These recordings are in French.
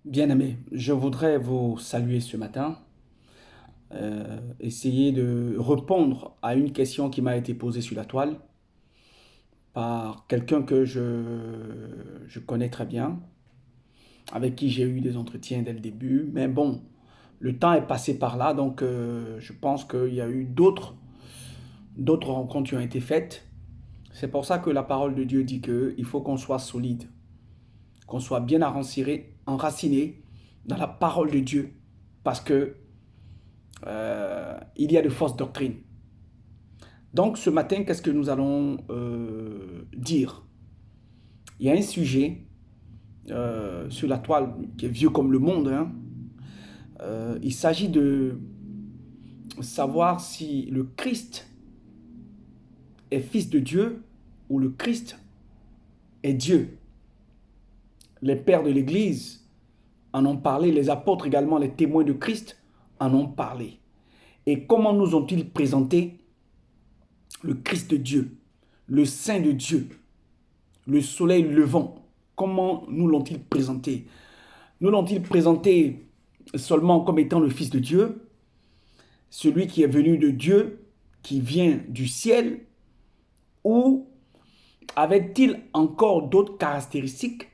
Bien-aimés, je voudrais vous saluer ce matin, essayer de répondre à une question qui m'a été posée sur la toile par quelqu'un que je connais très bien, avec qui j'ai eu des entretiens dès le début. Mais bon, le temps est passé par là, donc je pense qu'il y a eu d'autres rencontres qui ont été faites. C'est pour ça que la parole de Dieu dit qu'il faut qu'on soit solide, qu'on soit bien enraciné dans la parole de Dieu, parce que il y a de fausses doctrines. Donc ce matin, qu'est-ce que nous allons dire? Il y a un sujet sur la toile qui est vieux comme le monde, hein. Il s'agit de savoir si le Christ est fils de Dieu ou le Christ est Dieu. Les pères de l'Église en ont parlé, les apôtres également, les témoins de Christ en ont parlé. Et comment nous ont-ils présenté le Christ de Dieu, le Saint de Dieu, le soleil levant? Comment nous l'ont-ils présenté? Nous l'ont-ils présenté seulement comme étant le Fils de Dieu, celui qui est venu de Dieu, qui vient du ciel, ou avait-il encore d'autres caractéristiques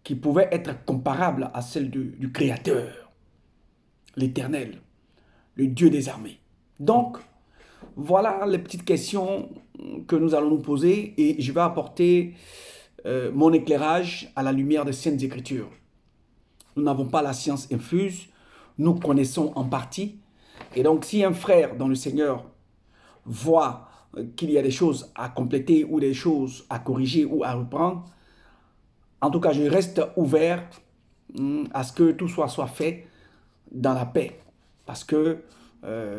qui pouvaient être comparables à celles du Créateur, l'Éternel, le Dieu des armées? Donc, voilà les petites questions que nous allons nous poser et je vais apporter mon éclairage à la lumière des Saintes Écritures. Nous n'avons pas la science infuse, nous connaissons en partie. Et donc, si un frère dans le Seigneur voit qu'il y a des choses à compléter ou des choses à corriger ou à reprendre, en tout cas, je reste ouvert à ce que tout soit fait dans la paix. Parce que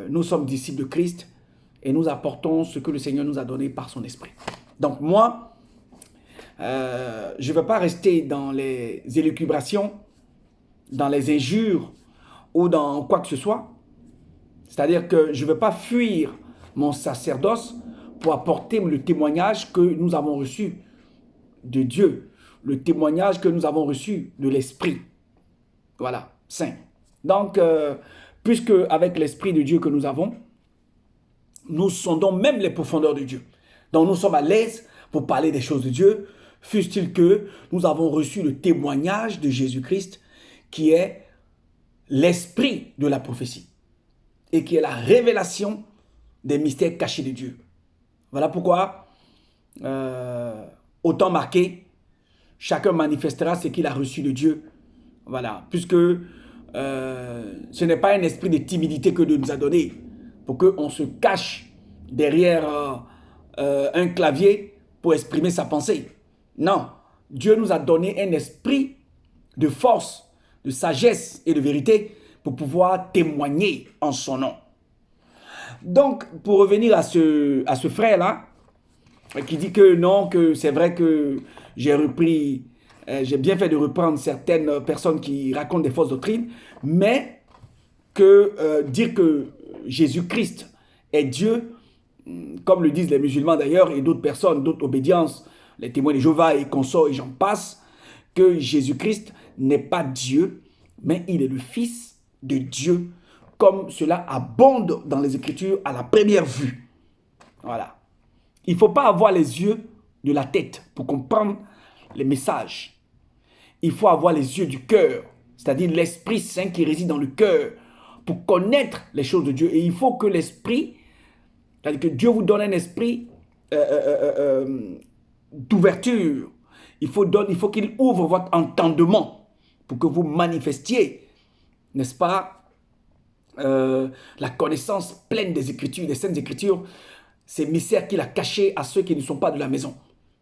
nous sommes disciples de Christ et nous apportons ce que le Seigneur nous a donné par son esprit. Donc moi, je ne vais pas rester dans les élucubrations, dans les injures ou dans quoi que ce soit. C'est-à-dire que je ne vais pas fuir mon sacerdoce pour apporter le témoignage que nous avons reçu de Dieu, le témoignage que nous avons reçu de l'Esprit. Voilà, saint. Donc, puisque avec l'Esprit de Dieu que nous avons, nous sondons même les profondeurs de Dieu. Donc, nous sommes à l'aise pour parler des choses de Dieu, fût-il que nous avons reçu le témoignage de Jésus-Christ, qui est l'esprit de la prophétie et qui est la révélation des mystères cachés de Dieu. Voilà pourquoi, au temps marqué, chacun manifestera ce qu'il a reçu de Dieu. Voilà, puisque ce n'est pas un esprit de timidité que Dieu nous a donné pour qu'on se cache derrière un clavier pour exprimer sa pensée. Non, Dieu nous a donné un esprit de force, de sagesse et de vérité pour pouvoir témoigner en son nom. Donc, pour revenir à ce frère-là, qui dit que non, que c'est vrai que j'ai repris, j'ai bien fait de reprendre certaines personnes qui racontent des fausses doctrines, mais que dire que Jésus-Christ est Dieu, comme le disent les musulmans d'ailleurs, et d'autres personnes, d'autres obédiences, les témoins de Jéhovah et consorts et j'en passe, que Jésus-Christ n'est pas Dieu, mais il est le Fils de Dieu, comme cela abonde dans les Écritures à la première vue. Voilà. Il ne faut pas avoir les yeux de la tête pour comprendre les messages. Il faut avoir les yeux du cœur, c'est-à-dire l'Esprit Saint qui réside dans le cœur pour connaître les choses de Dieu. Et il faut que l'Esprit, c'est-à-dire que Dieu vous donne un esprit d'ouverture. Il faut qu'il ouvre votre entendement pour que vous manifestiez, n'est-ce pas, la connaissance pleine des Écritures, des Saintes Écritures, ces mystères qu'il a cachés à ceux qui ne sont pas de la maison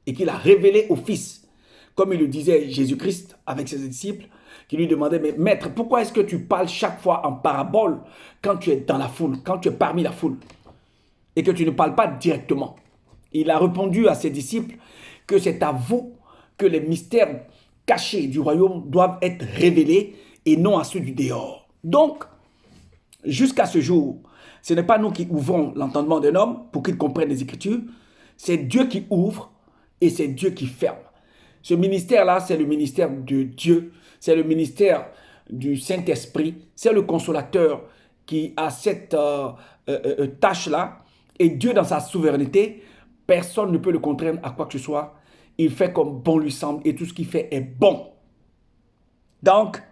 et qu'il a révélés au Fils. Comme il le disait Jésus-Christ avec ses disciples, qui lui demandaient, mais maître, pourquoi est-ce que tu parles chaque fois en parabole quand tu es dans la foule, quand tu es parmi la foule, et que tu ne parles pas directement? Il a répondu à ses disciples que c'est à vous que les mystères cachés du royaume doivent être révélés et non à ceux du dehors. Donc, jusqu'à ce jour, ce n'est pas nous qui ouvrons l'entendement d'un homme pour qu'il comprenne les Écritures, c'est Dieu qui ouvre et c'est Dieu qui ferme. Ce ministère-là, c'est le ministère de Dieu, c'est le ministère du Saint-Esprit, c'est le consolateur qui a cette tâche-là. Et Dieu, dans sa souveraineté, personne ne peut le contraindre à quoi que ce soit. Il fait comme bon lui semble et tout ce qu'il fait est bon. Donc,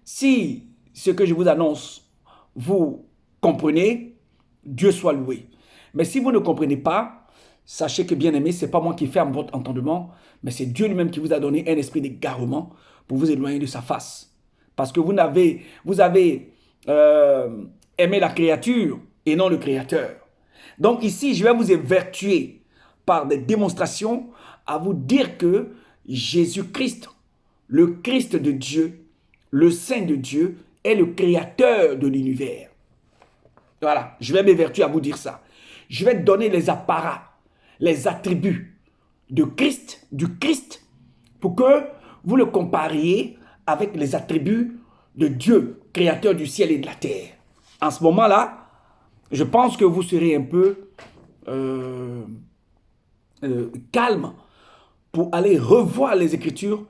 si ce que je vous annonce, vous comprenez, Dieu soit loué. Mais si vous ne comprenez pas, sachez que, bien aimé, ce n'est pas moi qui ferme votre entendement, mais c'est Dieu lui-même qui vous a donné un esprit d'égarement pour vous éloigner de sa face. Parce que vous avez aimé la créature et non le Créateur. Donc ici, je vais vous évertuer par des démonstrations à vous dire que Jésus-Christ, le Christ de Dieu, le Saint de Dieu, est le créateur de l'univers. Voilà, je vais m'évertuer à vous dire ça. Je vais donner les apparats, les attributs du Christ, pour que vous le compariez avec les attributs de Dieu, créateur du ciel et de la terre. En ce moment-là, je pense que vous serez un peu calme pour aller revoir les Écritures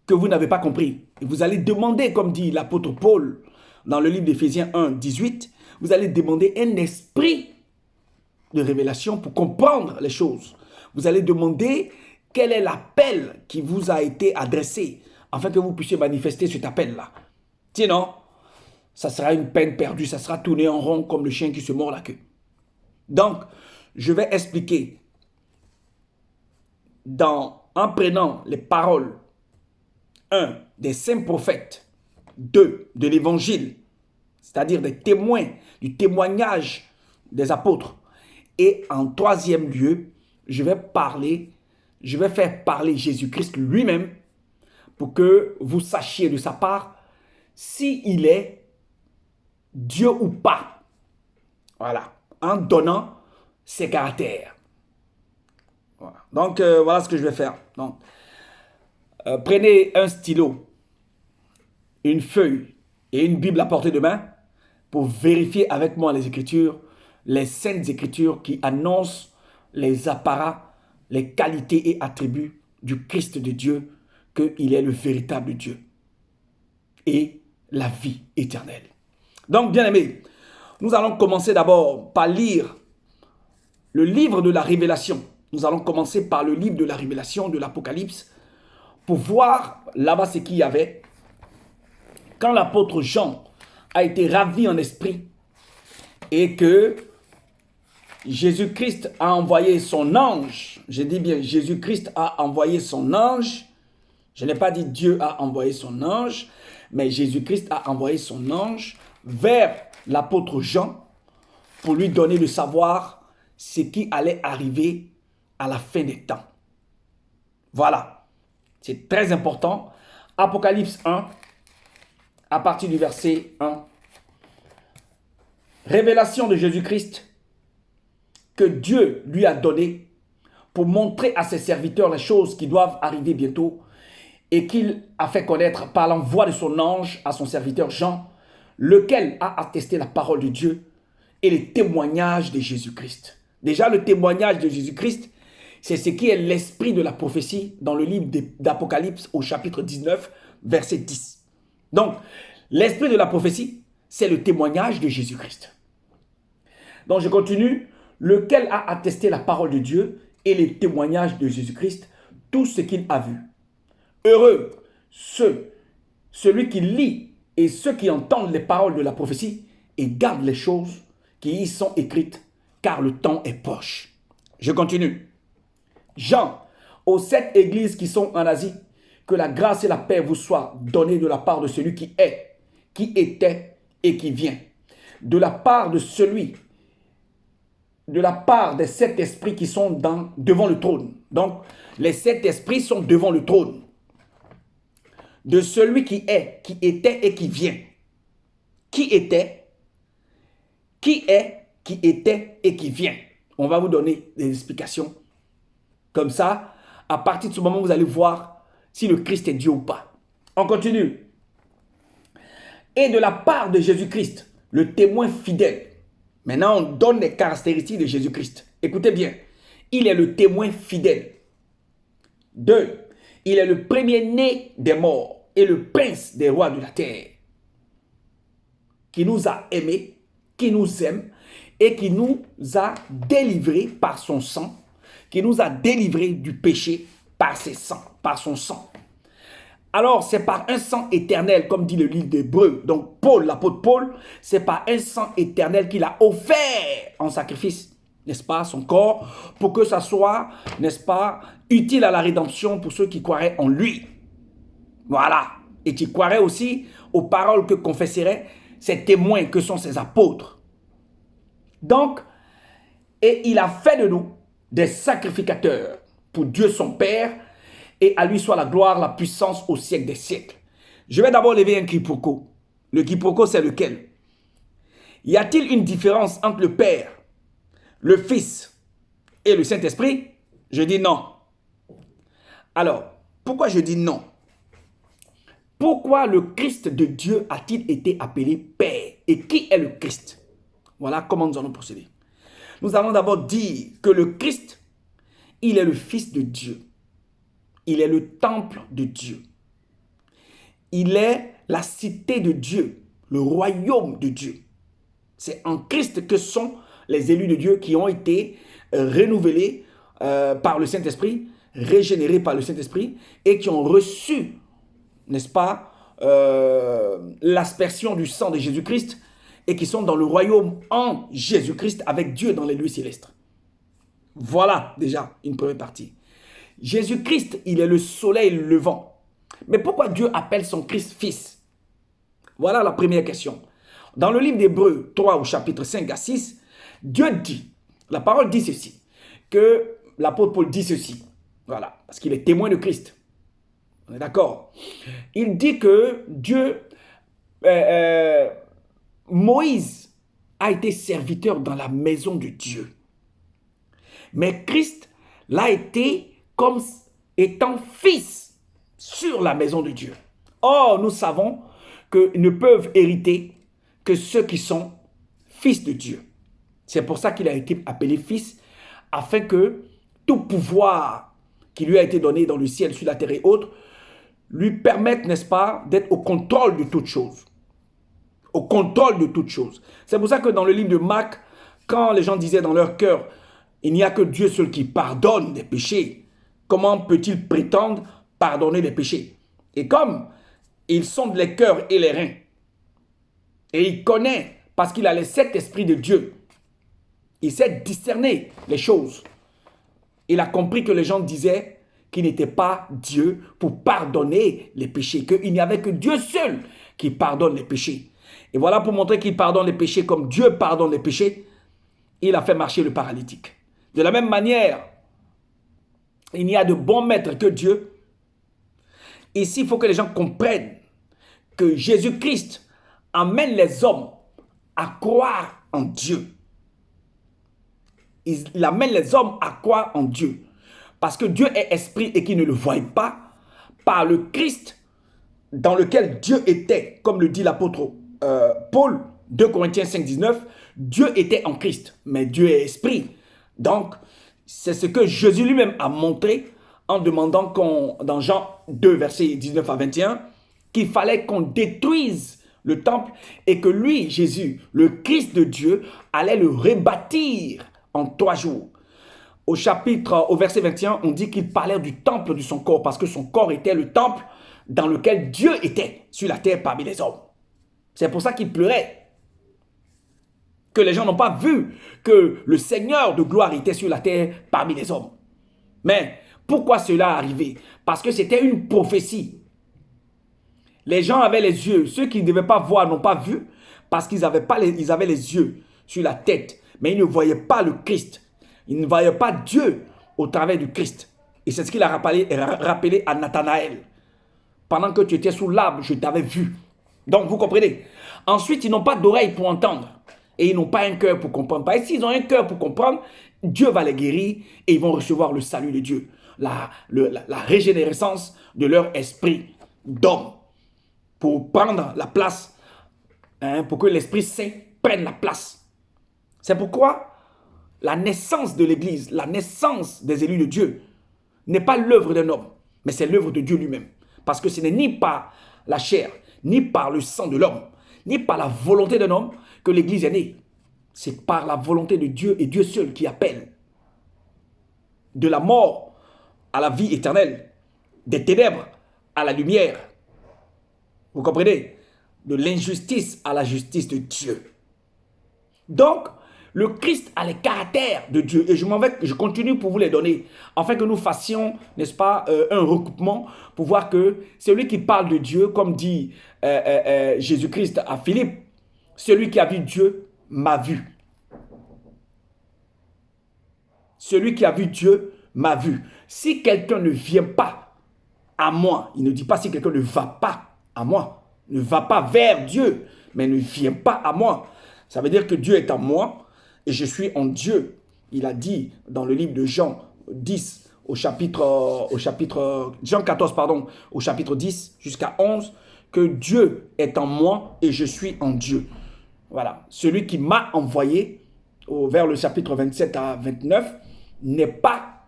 que vous n'avez pas compris. Et vous allez demander, comme dit l'apôtre Paul dans le livre d'Éphésiens 1, 18, vous allez demander un esprit de révélation pour comprendre les choses. Vous allez demander quel est l'appel qui vous a été adressé afin que vous puissiez manifester cet appel-là. Sinon, ça sera une peine perdue, ça sera tourné en rond comme le chien qui se mord la queue. Donc, je vais expliquer en prenant les paroles 1. Des saints prophètes, 2. De l'évangile, c'est-à-dire des témoins, du témoignage des apôtres. Et en troisième lieu, je vais faire parler Jésus-Christ lui-même pour que vous sachiez de sa part s'il est Dieu ou pas. Voilà, en donnant ses caractères. Voilà. Donc, voilà ce que je vais faire. Donc, prenez un stylo, une feuille et une Bible à portée de main pour vérifier avec moi les Écritures, les saintes Écritures qui annoncent les apparats, les qualités et attributs du Christ de Dieu, qu'il est le véritable Dieu et la vie éternelle. Donc, bien aimés, nous allons commencer d'abord par lire le livre de la Révélation. Nous allons commencer par le livre de la Révélation, de l'Apocalypse, pour voir là-bas ce qu'il y avait. Quand l'apôtre Jean a été ravi en esprit et que Jésus-Christ a envoyé son ange, je dis bien Jésus-Christ a envoyé son ange, je n'ai pas dit Dieu a envoyé son ange, mais Jésus-Christ a envoyé son ange vers l'apôtre Jean pour lui donner le savoir ce qui allait arriver à la fin des temps. Voilà, c'est très important. Apocalypse 1, à partir du verset 1. Révélation de Jésus-Christ que Dieu lui a donné pour montrer à ses serviteurs les choses qui doivent arriver bientôt et qu'il a fait connaître par l'envoi de son ange à son serviteur Jean, lequel a attesté la parole de Dieu et les témoignages de Jésus-Christ. Déjà, le témoignage de Jésus-Christ, c'est ce qui est l'esprit de la prophétie dans le livre d'Apocalypse au chapitre 19, verset 10. Donc, l'esprit de la prophétie, c'est le témoignage de Jésus-Christ. Donc, je continue. Lequel a attesté la parole de Dieu et les témoignages de Jésus-Christ, tout ce qu'il a vu. Heureux celui qui lit et ceux qui entendent les paroles de la prophétie et gardent les choses qui y sont écrites, car le temps est proche. Je continue. Jean, aux 7 églises qui sont en Asie, que la grâce et la paix vous soient données de la part de celui qui est, qui était et qui vient. De la part de la part des 7 esprits qui sont devant le trône. Donc, les 7 esprits sont devant le trône. De celui qui est, qui était et qui vient. Qui était, qui est, qui était et qui vient. On va vous donner des explications. Comme ça, à partir de ce moment, vous allez voir si le Christ est Dieu ou pas. On continue. Et de la part de Jésus-Christ, le témoin fidèle. Maintenant, on donne les caractéristiques de Jésus-Christ. Écoutez bien. Il est le témoin fidèle. 2. Il est le premier-né des morts. est le prince des rois de la terre, qui nous a aimés, qui nous aime et qui nous a délivrés par son sang, qui nous a délivrés du péché par son sang. Alors, c'est par un sang éternel, comme dit le livre d'Hébreux. Donc, Paul, l'apôtre Paul, c'est par un sang éternel qu'il a offert en sacrifice, n'est-ce pas, son corps, pour que ça soit, n'est-ce pas, utile à la rédemption pour ceux qui croiraient en lui. Voilà. Et qui croiraient aussi aux paroles que confesseraient ces témoins que sont ses apôtres. Donc, et il a fait de nous des sacrificateurs pour Dieu son Père, et à lui soit la gloire, la puissance au siècle des siècles. Je vais d'abord lever un quiproquo. Le quiproquo, c'est lequel? Y a-t-il une différence entre le Père, le Fils et le Saint-Esprit? Je dis non. Alors, pourquoi je dis non? Pourquoi le Christ de Dieu a-t-il été appelé Père? Et qui est le Christ? Voilà comment nous allons procéder. Nous allons d'abord dire que le Christ, il est le Fils de Dieu. Il est le temple de Dieu. Il est la cité de Dieu, le royaume de Dieu. C'est en Christ que sont les élus de Dieu qui ont été renouvelés par le Saint-Esprit, régénérés par le Saint-Esprit et qui ont reçu, n'est-ce pas, l'aspersion du sang de Jésus-Christ et qui sont dans le royaume en Jésus-Christ avec Dieu dans les lieux célestes. Voilà déjà une première partie. Jésus-Christ, il est le soleil levant. Mais pourquoi Dieu appelle son Christ fils? Voilà la première question. Dans le livre d'Hébreux 3 au chapitre 5 à 6, Dieu dit, la parole dit ceci, que l'apôtre Paul dit ceci, voilà, parce qu'il est témoin de Christ. On est d'accord? Il dit que Dieu, Moïse a été serviteur dans la maison de Dieu. Mais Christ l'a été comme étant fils sur la maison de Dieu. Or, nous savons qu'ils ne peuvent hériter que ceux qui sont fils de Dieu. C'est pour ça qu'il a été appelé fils, afin que tout pouvoir qui lui a été donné dans le ciel, sur la terre et autres, lui permette, n'est-ce pas, d'être au contrôle de toutes choses. Au contrôle de toutes choses. C'est pour ça que dans le livre de Marc, quand les gens disaient dans leur cœur, il n'y a que Dieu seul qui pardonne des péchés, comment peut-il prétendre pardonner les péchés? Et comme il sonde les cœurs et les reins, et il connaît, parce qu'il a le Saint-Esprit de Dieu, il sait discerner les choses. Il a compris que les gens disaient qu'il n'était pas Dieu pour pardonner les péchés, qu'il n'y avait que Dieu seul qui pardonne les péchés. Et voilà, pour montrer qu'il pardonne les péchés comme Dieu pardonne les péchés, il a fait marcher le paralytique. De la même manière, il n'y a de bons maîtres que Dieu. Ici, il faut que les gens comprennent que Jésus-Christ amène les hommes à croire en Dieu. Il amène les hommes à croire en Dieu. Parce que Dieu est esprit et qu'ils ne le voient pas, par le Christ dans lequel Dieu était, comme le dit l'apôtre Paul, 2 Corinthiens 5, 19, Dieu était en Christ, mais Dieu est esprit. Donc, c'est ce que Jésus lui-même a montré en demandant dans Jean 2, versets 19 à 21, qu'il fallait qu'on détruise le temple et que lui, Jésus, le Christ de Dieu, allait le rebâtir en 3 jours. Au verset 21, on dit qu'il parlait du temple de son corps parce que son corps était le temple dans lequel Dieu était sur la terre parmi les hommes. C'est pour ça qu'il pleurait. Que les gens n'ont pas vu que le Seigneur de gloire était sur la terre parmi les hommes. Mais pourquoi cela est arrivé? Parce que c'était une prophétie. Les gens avaient les yeux. Ceux qui ne devaient pas voir n'ont pas vu parce qu'ils avaient les yeux sur la tête. Mais ils ne voyaient pas le Christ. Ils ne voyaient pas Dieu au travers du Christ. Et c'est ce qu'il a rappelé à Nathanaël. Pendant que tu étais sous l'arbre, je t'avais vu. Donc, vous comprenez. Ensuite, ils n'ont pas d'oreille pour entendre. Et ils n'ont pas un cœur pour comprendre. Parce que s'ils ont un cœur pour comprendre, Dieu va les guérir et ils vont recevoir le salut de Dieu. La régénérescence de leur esprit d'homme. Pour prendre la place. Pour que l'Esprit Saint prenne la place. C'est pourquoi la naissance de l'Église, la naissance des élus de Dieu, n'est pas l'œuvre d'un homme, mais c'est l'œuvre de Dieu lui-même. Parce que ce n'est ni par la chair, ni par le sang de l'homme, ni par la volonté d'un homme que l'Église est née. C'est par la volonté de Dieu et Dieu seul qui appelle. De la mort à la vie éternelle, des ténèbres à la lumière. Vous comprenez? De l'injustice à la justice de Dieu. Donc, le Christ a les caractères de Dieu. Et je continue pour vous les donner, afin que nous fassions, n'est-ce pas, un recoupement, pour voir que celui qui parle de Dieu, comme dit Jésus-Christ à Philippe, celui qui a vu Dieu m'a vu. Celui qui a vu Dieu m'a vu. Si quelqu'un ne vient pas à moi, il ne dit pas si quelqu'un ne va pas à moi, ne va pas vers Dieu, mais ne vient pas à moi. Ça veut dire que Dieu est en moi et je suis en Dieu. Il a dit dans le livre de Jean 10, Jean 14, pardon, au chapitre 10 jusqu'à 11, que Dieu est en moi et je suis en Dieu. Voilà. Celui qui m'a envoyé, vers le chapitre 27 à 29, n'est pas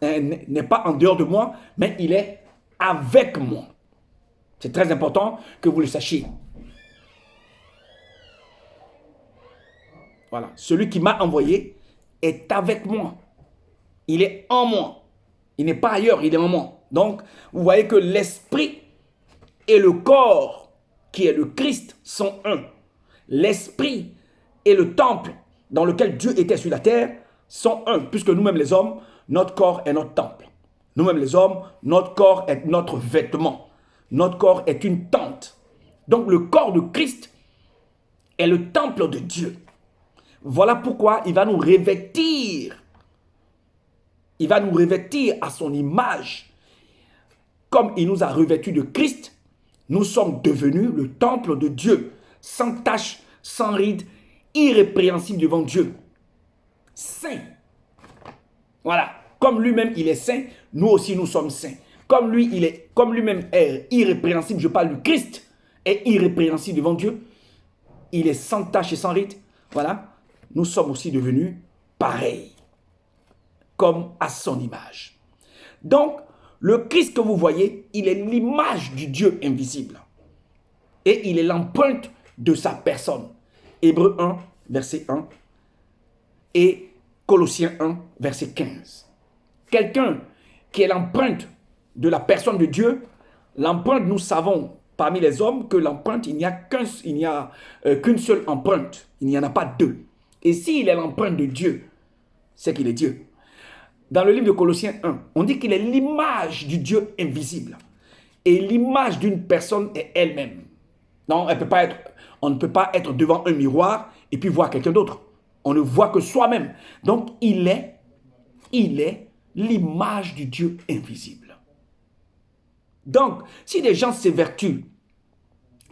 en dehors de moi, mais il est avec moi. C'est très important que vous le sachiez. Voilà. Celui qui m'a envoyé est avec moi. Il est en moi. Il n'est pas ailleurs, il est en moi. Donc, vous voyez que l'esprit et le corps, qui est le Christ, sont un. L'esprit et le temple dans lequel Dieu était sur la terre sont un, puisque nous-mêmes les hommes, notre corps est notre temple. Nous-mêmes les hommes, notre corps est notre vêtement. Notre corps est une tente. Donc le corps de Christ est le temple de Dieu. Voilà pourquoi il va nous revêtir. Il va nous revêtir à son image. Comme il nous a revêtus de Christ, nous sommes devenus le temple de Dieu, sans tache, sans ride, irrépréhensible devant Dieu. Saint. Voilà. Comme lui-même il est saint, nous aussi nous sommes saints. Comme lui-même est irrépréhensible, je parle du Christ, est irrépréhensible devant Dieu. Il est sans tache et sans ride. Voilà. Nous sommes aussi devenus pareils, comme à son image. Donc, le Christ que vous voyez, il est l'image du Dieu invisible. Et il est l'empreinte de sa personne. Hébreux 1, verset 1 et Colossiens 1, verset 15. Quelqu'un qui est l'empreinte de la personne de Dieu, l'empreinte, nous savons parmi les hommes que l'empreinte, il n'y a qu'une seule empreinte. Il n'y en a pas deux. Et s'il est l'empreinte de Dieu, c'est qu'il est Dieu. Dans le livre de Colossiens 1, on dit qu'il est l'image du Dieu invisible. Et l'image d'une personne est elle-même. Non, on ne peut pas être devant un miroir et puis voir quelqu'un d'autre. On ne voit que soi-même. Donc, il est l'image du Dieu invisible. Donc, si des gens s'évertuent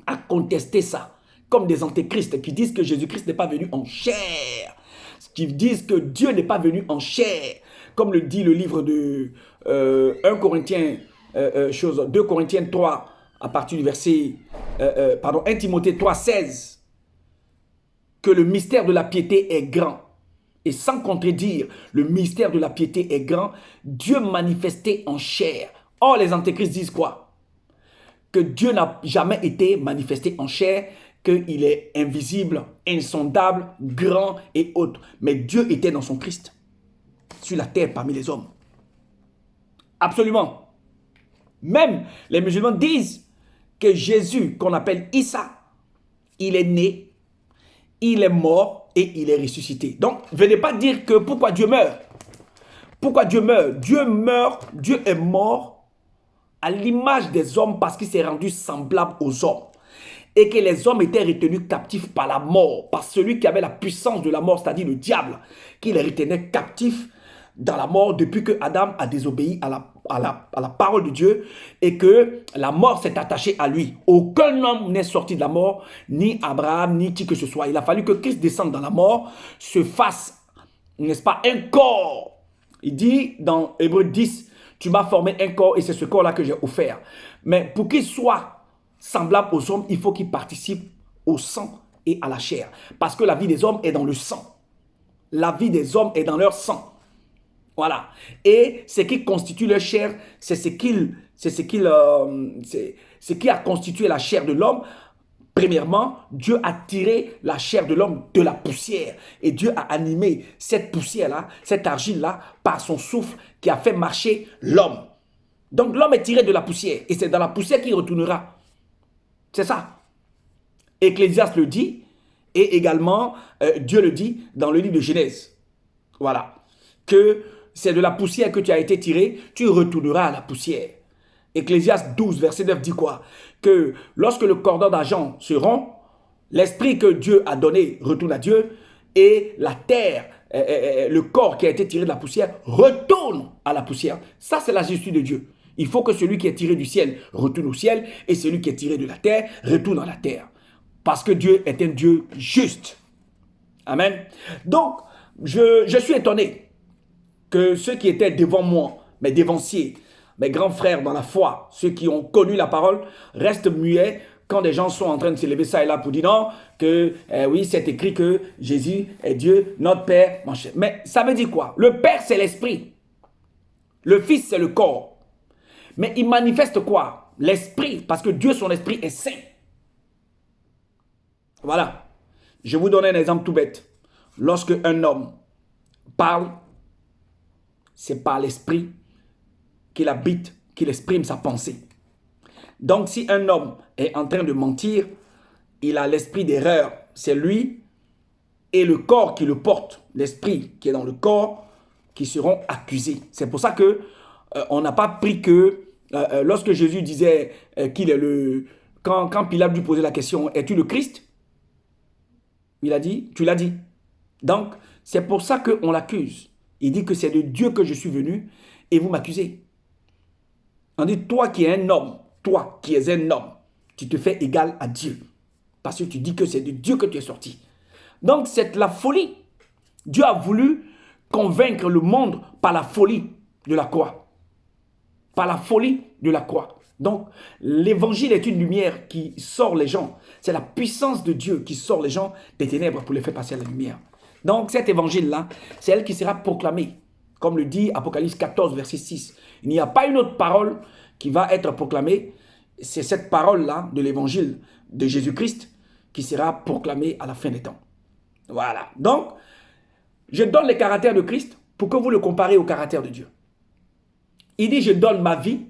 à contester ça, comme des antéchrists qui disent que Jésus-Christ n'est pas venu en chair, qui disent que Dieu n'est pas venu en chair, comme le dit le livre de 2 Corinthiens 3, à partir du verset, 1 Timothée 3, 16, que le mystère de la piété est grand. Et sans contredire, le mystère de la piété est grand, Dieu manifesté en chair. Or, les antéchrists disent quoi? Que Dieu n'a jamais été manifesté en chair, qu'il est invisible, insondable, grand et autre. Mais Dieu était dans son Christ, sur la terre parmi les hommes. Absolument. Même les musulmans disent que Jésus, qu'on appelle Issa, il est né, il est mort et il est ressuscité. Donc, venez pas dire que pourquoi Dieu meurt. Pourquoi Dieu meurt? Dieu meurt, Dieu est mort à l'image des hommes parce qu'il s'est rendu semblable aux hommes. Et que les hommes étaient retenus captifs par la mort, par celui qui avait la puissance de la mort, c'est-à-dire le diable, qui les retenait captifs dans la mort depuis que Adam a désobéi à la parole de Dieu et que la mort s'est attachée à lui. Aucun homme n'est sorti de la mort, ni Abraham, ni qui que ce soit. Il a fallu que Christ descende dans la mort, se fasse, n'est-ce pas, un corps. Il dit dans Hébreux 10, tu m'as formé un corps et c'est ce corps-là que j'ai offert. Mais pour qu'il soit semblable aux hommes, il faut qu'il participe au sang et à la chair. Parce que la vie des hommes est dans le sang. La vie des hommes est dans leur sang. Voilà. Et ce qui constitue leur chair, c'est ce qui a constitué la chair de l'homme. Premièrement, Dieu a tiré la chair de l'homme de la poussière. Et Dieu a animé cette poussière-là, cette argile-là, par son souffle qui a fait marcher l'homme. Donc l'homme est tiré de la poussière. Et c'est dans la poussière qu'il retournera. C'est ça. Ecclésiaste le dit. Et également, Dieu le dit dans le livre de Genèse. Voilà. Que c'est de la poussière que tu as été tiré, tu retourneras à la poussière. Ecclésiaste 12, verset 9 dit quoi? Que lorsque le cordon d'argent se rompt, l'esprit que Dieu a donné retourne à Dieu et la terre, le corps qui a été tiré de la poussière retourne à la poussière. Ça, c'est la justice de Dieu. Il faut que celui qui est tiré du ciel retourne au ciel et celui qui est tiré de la terre retourne à la terre. Parce que Dieu est un Dieu juste. Amen. Donc, je suis étonné que ceux qui étaient devant moi, mes dévanciers, mes grands frères dans la foi, ceux qui ont connu la parole, restent muets quand des gens sont en train de se lever ça et là pour dire non, que oui, c'est écrit que Jésus est Dieu, notre Père, mon cher. Mais ça veut dire quoi? Le Père, c'est l'Esprit. Le Fils, c'est le corps. Mais il manifeste quoi? L'Esprit, parce que Dieu, son Esprit, est saint. Voilà. Je vous donne un exemple tout bête. Lorsque un homme parle, c'est par l'Esprit qu'il habite, qu'il exprime sa pensée. Donc, si un homme est en train de mentir, il a l'esprit d'erreur. C'est lui et le corps qui le porte, l'esprit qui est dans le corps, qui seront accusés. C'est pour ça que on n'a pas pris que lorsque Jésus disait qu'il est le... Quand Pilate lui posait la question, es-tu le Christ? Il a dit, tu l'as dit. Donc, c'est pour ça qu'on l'accuse. Il dit que c'est de Dieu que je suis venu et vous m'accusez. On dit, toi qui es un homme, tu te fais égal à Dieu. Parce que tu dis que c'est de Dieu que tu es sorti. Donc, c'est la folie. Dieu a voulu convaincre le monde par la folie de la croix. Par la folie de la croix. Donc, l'évangile est une lumière qui sort les gens. C'est la puissance de Dieu qui sort les gens des ténèbres pour les faire passer à la lumière. Donc, cet évangile-là, c'est elle qui sera proclamée. Comme le dit Apocalypse 14, verset 6. Il n'y a pas une autre parole qui va être proclamée. C'est cette parole-là de l'évangile de Jésus-Christ qui sera proclamée à la fin des temps. Voilà. Donc, je donne le caractère de Christ pour que vous le comparez au caractère de Dieu. Il dit, je donne ma vie,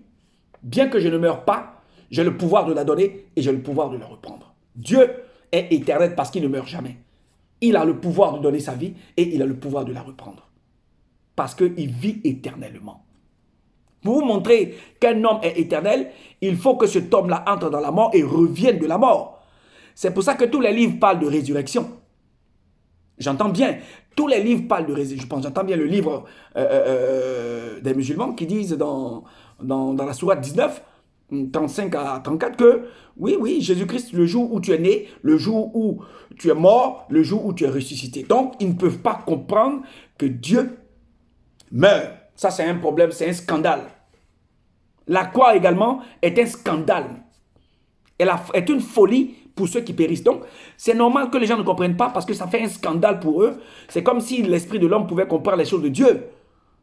bien que je ne meure pas, j'ai le pouvoir de la donner et j'ai le pouvoir de la reprendre. Dieu est éternel parce qu'il ne meurt jamais. Il a le pouvoir de donner sa vie et il a le pouvoir de la reprendre. Parce qu'il vit éternellement. Pour vous montrer qu'un homme est éternel, il faut que cet homme-là entre dans la mort et revienne de la mort. C'est pour ça que tous les livres parlent de résurrection. J'entends bien. Tous les livres parlent de résurrection. J'entends bien le livre des musulmans qui disent dans la sourate 19, 35 à 34, que oui, Jésus-Christ, le jour où tu es né, le jour où tu es mort, le jour où tu es ressuscité. Donc, ils ne peuvent pas comprendre que Dieu meurt. Ça, c'est un problème, c'est un scandale. La croix également est un scandale. Elle est une folie pour ceux qui périssent. Donc, c'est normal que les gens ne comprennent pas parce que ça fait un scandale pour eux. C'est comme si l'esprit de l'homme pouvait comprendre les choses de Dieu.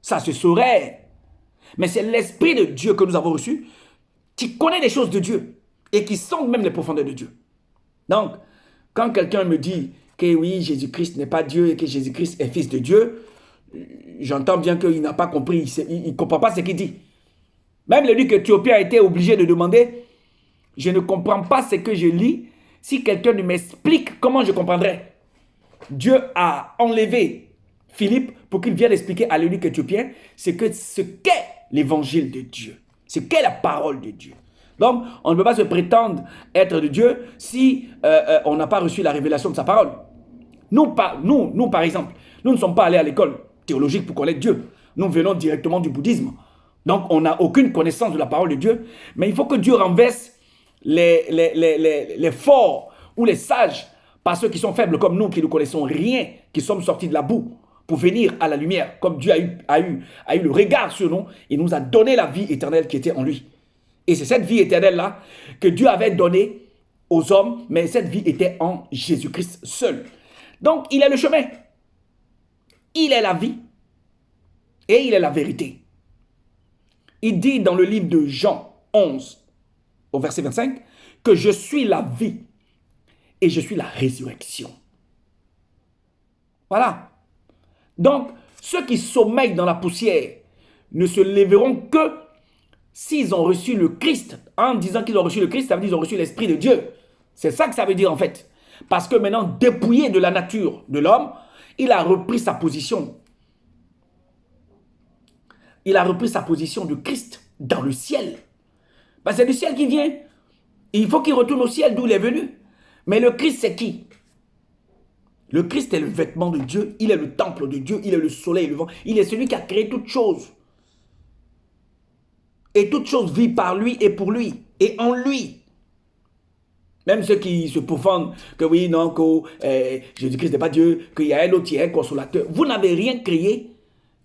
Ça se saurait. Mais c'est l'esprit de Dieu que nous avons reçu qui connaît les choses de Dieu et qui sonde même les profondeurs de Dieu. Donc, quand quelqu'un me dit que oui, Jésus-Christ n'est pas Dieu et que Jésus-Christ est fils de Dieu, j'entends bien qu'il n'a pas compris, il ne comprend pas ce qu'il dit. Même l'évêque éthiopien a été obligé de demander, je ne comprends pas ce que je lis, si quelqu'un ne m'explique, comment je comprendrai? Dieu a enlevé Philippe pour qu'il vienne expliquer à l'évêque éthiopien ce qu'est l'évangile de Dieu, ce qu'est la parole de Dieu. Donc, on ne peut pas se prétendre être de Dieu si on n'a pas reçu la révélation de sa parole. Nous, par exemple, nous ne sommes pas allés à l'école théologique pour connaître Dieu. Nous venons directement du bouddhisme. Donc, on n'a aucune connaissance de la parole de Dieu. Mais il faut que Dieu renverse les forts ou les sages par ceux qui sont faibles comme nous, qui ne connaissons rien, qui sommes sortis de la boue pour venir à la lumière. Comme Dieu a eu le regard sur nous, il nous a donné la vie éternelle qui était en lui. Et c'est cette vie éternelle-là que Dieu avait donnée aux hommes, mais cette vie était en Jésus-Christ seul. Donc, il est le chemin. Il est la vie. Et il est la vérité. Il dit dans le livre de Jean 11, au verset 25, que je suis la vie et je suis la résurrection. Voilà. Donc, ceux qui sommeillent dans la poussière ne se lèveront que s'ils ont reçu le Christ. En disant qu'ils ont reçu le Christ, ça veut dire qu'ils ont reçu l'Esprit de Dieu. C'est ça que ça veut dire en fait. Parce que maintenant, dépouillé de la nature de l'homme, il a repris sa position. Il a repris sa position de Christ dans le ciel. C'est du ciel qui vient. Il faut qu'il retourne au ciel d'où il est venu. Mais le Christ, c'est qui? Le Christ est le vêtement de Dieu. Il est le temple de Dieu. Il est le soleil, le vent. Il est celui qui a créé toutes choses. Et toute chose vit par lui et pour lui. Et en lui. Même ceux qui se profondent que oui, non, que Jésus-Christ n'est pas Dieu, qu'il y a un autre qui est un consolateur. Vous n'avez rien créé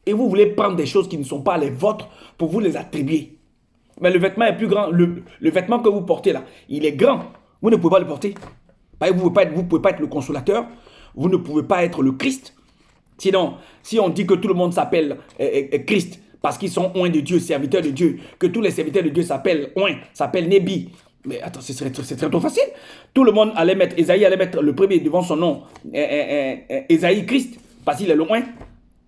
et vous voulez prendre des choses qui ne sont pas les vôtres pour vous les attribuer. Mais le vêtement est plus grand. Le vêtement que vous portez là, il est grand. Vous ne pouvez pas le porter. Vous ne pouvez pas être le consolateur. Vous ne pouvez pas être le Christ. Sinon, si on dit que tout le monde s'appelle Christ parce qu'ils sont oints de Dieu, serviteurs de Dieu, que tous les serviteurs de Dieu s'appellent oints, s'appellent Nébi. Mais attends, c'est très trop facile. Tout le monde allait mettre, Esaïe allait mettre le premier devant son nom, Esaïe Christ, parce qu'il est le oint.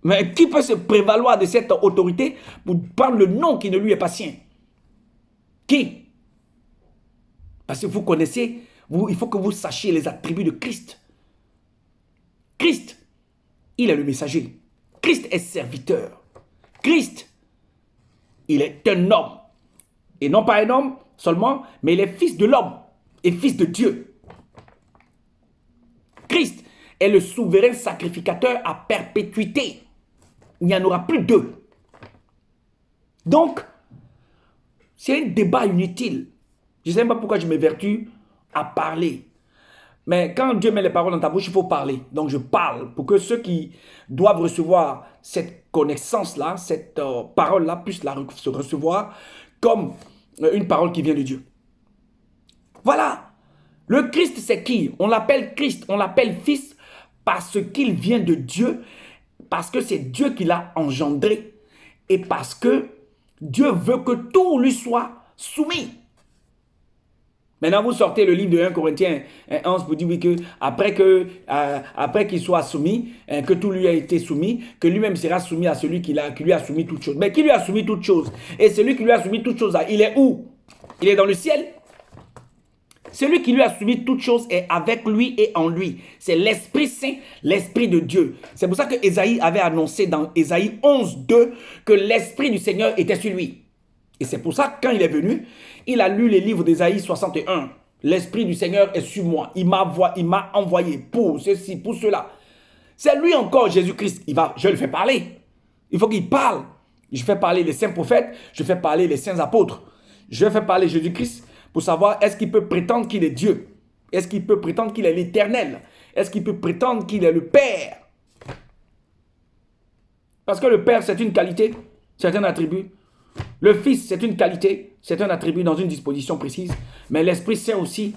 Mais qui peut se prévaloir de cette autorité pour prendre le nom qui ne lui est pas sien? Qui? Parce que vous connaissez, il faut que vous sachiez les attributs de Christ. Christ, il est le messager. Christ est serviteur. Christ, il est un homme. Et non pas un homme seulement, mais il est fils de l'homme et fils de Dieu. Christ est le souverain sacrificateur à perpétuité. Il n'y en aura plus deux. Donc, c'est un débat inutile. Je ne sais pas pourquoi je m'évertue à parler. Mais quand Dieu met les paroles dans ta bouche, il faut parler. Donc je parle pour que ceux qui doivent recevoir cette connaissance-là, cette parole-là, puissent se recevoir comme une parole qui vient de Dieu. Voilà. Le Christ, c'est qui? On l'appelle Christ, on l'appelle Fils parce qu'il vient de Dieu, parce que c'est Dieu qui l'a engendré et parce que Dieu veut que tout lui soit soumis. Maintenant, vous sortez le livre de 1 Corinthiens 11 pour dire oui, que après qu'il soit soumis, que tout lui a été soumis, que lui-même sera soumis à celui qui lui a soumis toutes choses. Mais qui lui a soumis toutes choses? Et celui qui lui a soumis toutes choses, il est où? Il est dans le ciel. Celui qui lui a soumis toutes choses est avec lui et en lui. C'est l'Esprit Saint, l'Esprit de Dieu. C'est pour ça que Ésaïe avait annoncé dans Ésaïe 11, 2 que l'Esprit du Seigneur était sur lui. Et c'est pour ça que quand il est venu, il a lu les livres d'Ésaïe 61. L'Esprit du Seigneur est sur moi. Il m'a envoyé pour ceci, pour cela. C'est lui encore, Jésus-Christ. Je le fais parler. Il faut qu'il parle. Je fais parler les saints prophètes. Je fais parler les saints apôtres. Je fais parler Jésus-Christ pour savoir est-ce qu'il peut prétendre qu'il est Dieu. Est-ce qu'il peut prétendre qu'il est l'Éternel. Est-ce qu'il peut prétendre qu'il est le Père. Parce que le Père, c'est une qualité, c'est un attribut. Le Fils, c'est une qualité, c'est un attribut dans une disposition précise. Mais l'Esprit Saint aussi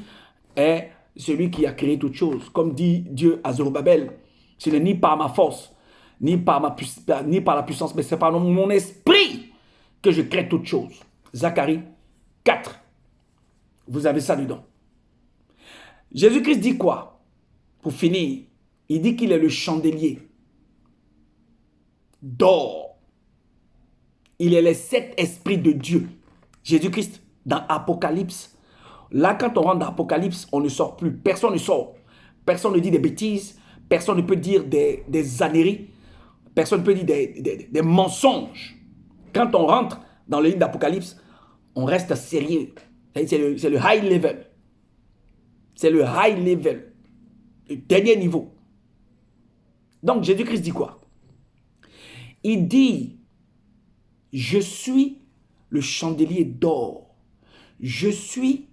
est celui qui a créé toutes choses. Comme dit Dieu à Zorobabel, ce n'est ni par ma force, ni par la puissance, mais c'est par mon esprit que je crée toutes choses. Zacharie 4. Vous avez ça dedans. Jésus-Christ dit quoi? Pour finir, il dit qu'il est le chandelier d'or. Il est les 7 esprits de Dieu. Jésus-Christ, dans Apocalypse. Là, quand on rentre dans Apocalypse, on ne sort plus. Personne ne sort. Personne ne dit des bêtises. Personne ne peut dire des âneries. Personne ne peut dire des mensonges. Quand on rentre dans le livre d'Apocalypse, on reste sérieux. C'est le high level. C'est le high level. Le dernier niveau. Donc, Jésus-Christ dit quoi? Il dit... Je suis le chandelier d'or. Je suis,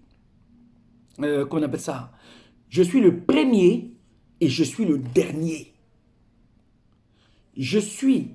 comment on appelle ça? Je suis le premier et je suis le dernier. Je suis